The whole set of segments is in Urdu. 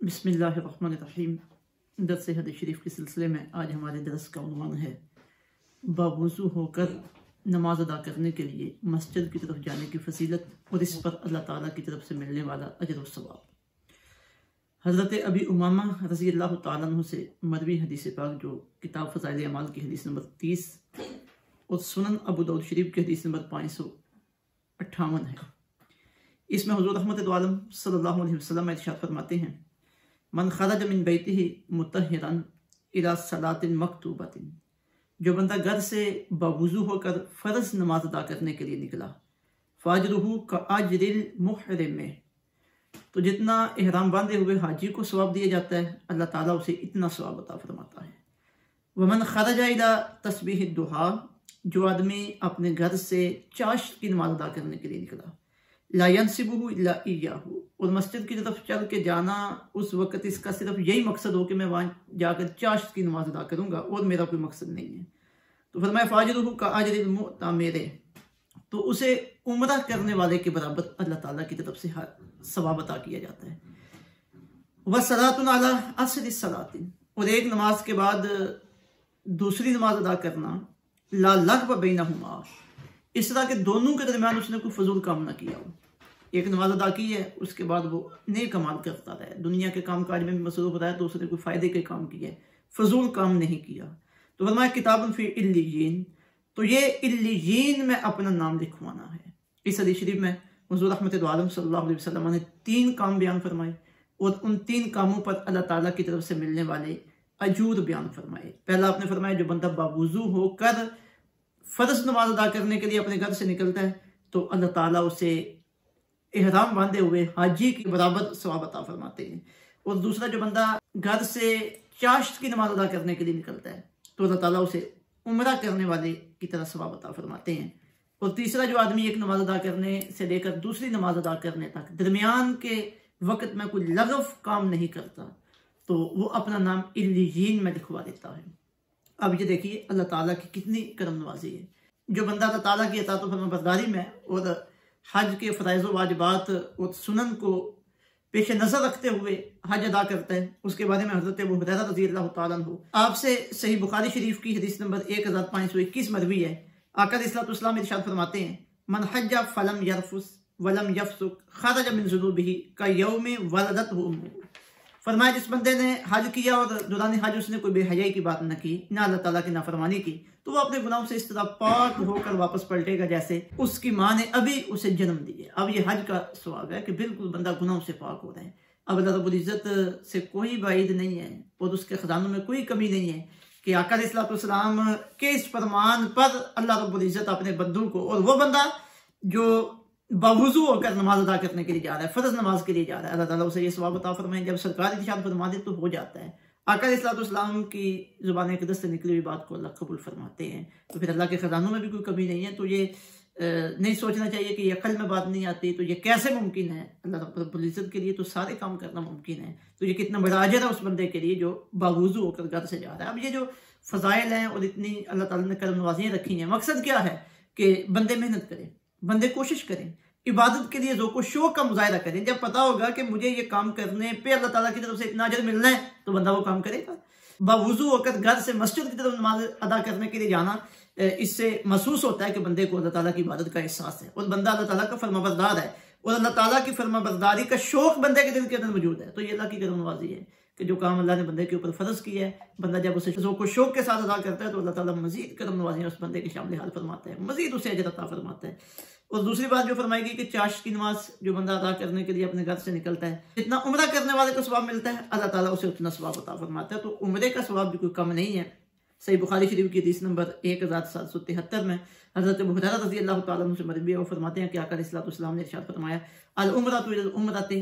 بسم اللہ الرحمن الرحیم۔ درس حدیث شریف کے سلسلے میں آج ہمارے درس کا عنوان ہے باوضو ہو کر نماز ادا کرنے کے لیے مسجد کی طرف جانے کی فضیلت اور اس پر اللہ تعالیٰ کی طرف سے ملنے والا اجر و ثواب۔ حضرت ابی امامہ رضی اللہ تعالیٰ عنہ سے مروی حدیث پاک جو کتاب فضائل اعمال کی حدیث نمبر 30 اور سنن ابو داؤد شریف کی حدیث نمبر 558 ہے۔ اس میں حضور رحمت دو عالم صلی اللہ علیہ وسلم ارشاد فرماتے ہیں: من خرج من بیتہ مطہرا الی صلاۃ مکتوبۃ، جو بندہ گھر سے باوضو ہو کر فرض نماز ادا کرنے کے لیے نکلا، فاجرہ کاجر المحرم، تو جتنا احرام باندھے ہوئے حاجی کو ثواب دیا جاتا ہے اللہ تعالیٰ اسے اتنا ثواب عطا فرماتا ہے۔ ومن خرج الی تسبیح الضحیٰ، جو آدمی اپنے گھر سے چاشت کی نماز ادا کرنے کے لیے نکلا، لا ينسبه الا ایاہ، اور مسجد کی طرف چل کے جانا اس وقت اس کا صرف یہی مقصد ہو کہ میں وہاں جا کر چاشت کی نماز ادا کروں گا اور میرا کوئی مقصد نہیں ہے، تو فرمایا فاجرہ کاجر المعتمر، تو اسے عمرہ کرنے والے کے برابر اللہ تعالیٰ کی طرف سے ثواب عطا کیا جاتا ہے۔ وصلاۃ علی اثر الصلاۃ، اور ایک نماز کے بعد دوسری نماز ادا کرنا، لا لغو بینہما، اس طرح کہ دونوں کے درمیان اس نے کوئی فضول کام نہ کیا ہو۔ ایک نماز ادا کی ہے، اس کے بعد وہ نیک اعمال کرتا رہا ہے، دنیا کے کام کاج میں بھی مصروف رہا ہے، تو اس نے کوئی فائدے کے کام کیے، فضول کام نہیں کیا۔ تو فرمایا کتاب فی علیین، تو یہ علیین میں اپنا نام لکھوانا ہے۔ اس حدیث شریف میں حضور رحمت دو عالم صلی اللہ علیہ وسلم نے 3 کام بیان فرمائے اور ان 3 کاموں پر اللہ تعالیٰ کی طرف سے ملنے والے اجور بیان فرمائے۔ پہلا آپ نے فرمایا جو بندہ باوضو ہو کر فرض نماز ادا کرنے کے لیے اپنے گھر سے نکلتا ہے تو اللہ تعالیٰ اسے احرام باندھے ہوئے حاجی کے برابر ثواب عطا فرماتے ہیں۔ اور دوسرا جو بندہ گھر سے چاشت کی نماز ادا کرنے کے لیے نکلتا ہے تو اللہ تعالیٰ اسے عمرہ کرنے والے کی طرح ثواب عطا فرماتے ہیں۔ اور تیسرا جو آدمی ایک نماز ادا کرنے سے لے کر دوسری نماز ادا کرنے تک درمیان کے وقت میں کوئی لغو کام نہیں کرتا تو وہ اپنا نام علیین میں لکھوا دیتا ہے۔ اب یہ دیکھیے اللہ تعالیٰ کی کتنی کرم نوازی ہے۔ جو بندہ اللہ تعالیٰ کی اطاعت و فرمانبرداری میں اور حج کے فرائض و واجبات اور سنن کو پیش نظر رکھتے ہوئے حج ادا کرتا ہے، اس کے بارے میں حضرت ابو ہریرہ رضی اللہ تعالیٰ عنہ آپ سے صحیح بخاری شریف کی حدیث نمبر 1521 مروی ہے۔ آقا علیہ الصلوۃ والسلام ارشاد فرماتے ہیں: من حج فلم یرفث ولم یفسق خرج من ذنوبہ کیوم ولدتہ امہ، فرمایا جس بندے نے حج کیا اور دوران حج اس نے کوئی بے حیائی کی بات نہ کی، نہ اللہ تعالیٰ کی نافرمانی کی، تو وہ اپنے گناہوں سے اس طرح پاک ہو کر واپس پلٹے گا جیسے اس کی ماں نے ابھی اسے جنم دیا۔ اب یہ حج کا ثواب ہے کہ بالکل بندہ گناہوں سے پاک ہو رہا ہے۔ اب اللہ رب العزت سے کوئی بعید نہیں ہے اور اس کے خزانوں میں کوئی کمی نہیں ہے کہ آقا علیہ الصلوۃ والسلام کے اس فرمان پر اللہ رب العزت اپنے بندوں کو، اور وہ بندہ جو باوضو ہو کر نماز ادا کرنے کے لیے جا رہا ہے، فرض نماز کے لیے جا رہا ہے، اللہ تعالیٰ اسے یہ ثواب عطا فرمائے۔ جب سرکار ارشاد فرما دے تو ہو جاتا ہے۔ آقا علیہ الصلوۃ والسلام کی زبان اقدس سے نکلی ہوئی بات کو اللہ قبول فرماتے ہیں، تو پھر اللہ کے خزانوں میں بھی کوئی کمی نہیں ہے۔ تو یہ نہیں سوچنا چاہیے کہ یہ عقل میں بات نہیں آتی تو یہ کیسے ممکن ہے۔ اللہ رب العزت کے لیے تو سارے کام کرنا ممکن ہے، تو یہ کتنا بڑا اجر ہے اس بندے کے لیے جو باوضو ہو کر گھر سے جا رہا ہے۔ اب یہ جو فضائل ہیں اور اتنی اللہ تعالیٰ نے کرم نوازیاں رکھی ہیں، مقصد کیا ہے کہ بندے محنت کریں، بندے کوشش کریں، عبادت کے لیے ذوق و شوق کا مظاہرہ کریں۔ جب پتا ہوگا کہ مجھے یہ کام کرنے پہ اللہ تعالیٰ کی طرف سے اتنا اجر ملنا ہے تو بندہ وہ کام کرے گا۔ باوضو ہو کر گھر سے مسجد کی طرف نماز ادا کرنے کے لیے جانا، اس سے محسوس ہوتا ہے کہ بندے کو اللہ تعالیٰ کی عبادت کا احساس ہے اور بندہ اللہ تعالیٰ کا فرما بردار ہے اور اللہ تعالیٰ کی فرما برداری کا شوق بندے کے دل کے اندر موجود ہے۔ تو یہ اللہ کی کرم نوازی ہے کہ جو کام اللہ نے بندے کے اوپر فرض کیا ہے، بندہ جب اسے ذوق و شوق کے ساتھ ادا کرتا ہے تو اللہ تعالیٰ مزید کرم نوازیاں اس بندے کے شامل حال فرماتا ہے، مزید اسے اجر عطا فرماتا ہے۔ اور دوسری بات جو فرمائی گئی کہ چاشت کی نماز جو بندہ ادا کرنے کے لیے اپنے گھر سے نکلتا ہے، جتنا عمرہ کرنے والے کو ثواب ملتا ہے اللہ تعالیٰ اسے اتنا ثواب عطا فرماتا ہے۔ تو عمرے کا ثواب بھی کوئی کم نہیں ہے۔ صحیح بخاری شریف کی حدیث نمبر 1773 میں حضرت ابو ہریرہ رضی اللہ تعالیٰ عنہ سے مروی ہے، وہ فرماتے ہیں کہ آقا علیہ الصلوۃ والسلام نے ارشاد فرمایا: العمرۃ الی العمرۃ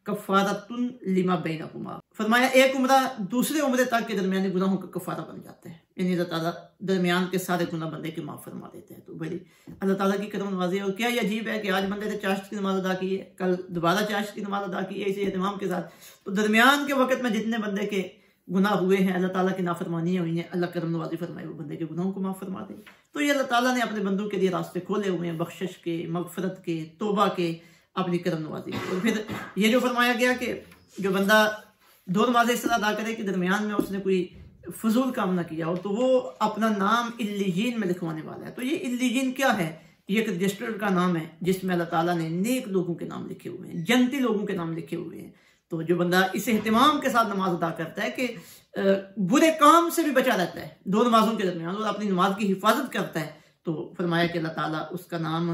کفارۃ لما بینہما، فرمایا ایک عمرہ دوسرے عمرے تک کے درمیانی گناہوں کا کفارہ بن جاتا ہے، یعنی اللہ تعالیٰ درمیان کے سارے گناہ بندے کے معاف فرما دیتے ہیں۔ تو بھائی اللہ تعالیٰ کی کرم نوازی ہے۔ اور کیا یہ عجیب ہے کہ آج بندے نے چاشت کی نماز ادا کی ہے، کل دوبارہ چاشت کی نماز ادا کی ہے اسی اہتمام کے ساتھ، تو درمیان کے وقت میں جتنے بندے کے گناہ ہوئے ہیں، اللہ تعالیٰ کی نافرمانیاں ہوئی ہیں، اللہ کرم نوازی فرمائے وہ بندے کے گناہوں کو معاف فرما دے۔ تو یہ اللہ تعالیٰ نے اپنے بندوں کے لیے راستے کھولے ہوئے ہیں، بخشش کے، مغفرت کے، توبہ کے، اپنی کرم نوازی۔ اور پھر یہ جو فرمایا گیا کہ جو بندہ دو نمازیں اس طرح ادا کرے کہ درمیان میں اس نے کوئی فضول کام نہ کیا ہو تو وہ اپنا نام علیین میں لکھوانے والا ہے۔ تو یہ علیین کیا ہے؟ یہ ایک رجسٹر کا نام ہے جس میں اللہ تعالیٰ نے نیک لوگوں کے نام لکھے ہوئے ہیں، جنتی لوگوں کے نام لکھے ہوئے ہیں۔ تو جو بندہ اس اہتمام کے ساتھ نماز ادا کرتا ہے کہ برے کام سے بھی بچا رہتا ہے دو نمازوں کے درمیان اور اپنی نماز کی حفاظت کرتا ہے، تو فرمایا کہ اللہ تعالیٰ اس کا نام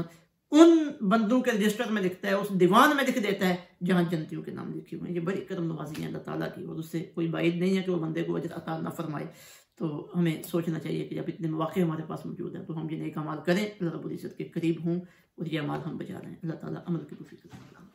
ان بندوں کے رجسٹر میں لکھتا ہے، اس دیوان میں لکھ دیتا ہے جہاں جنتیوں کے نام لکھے ہوئے ہیں۔ یہ بڑی کرم نوازی ہے اللہ تعالیٰ کی، اور اس سے کوئی بعید نہیں ہے کہ وہ بندے کو اجر عطا نہ فرمائے۔ تو ہمیں سوچنا چاہیے کہ جب اتنے مواقع ہمارے پاس موجود ہیں تو ہم یہ نیک اعمال کریں، اللہ رب العزت کے قریب ہوں، اور یہ اعمال ہم بجا رہے ہیں۔ اللہ تعالیٰ عمل کی توفیق عطا فرمائے۔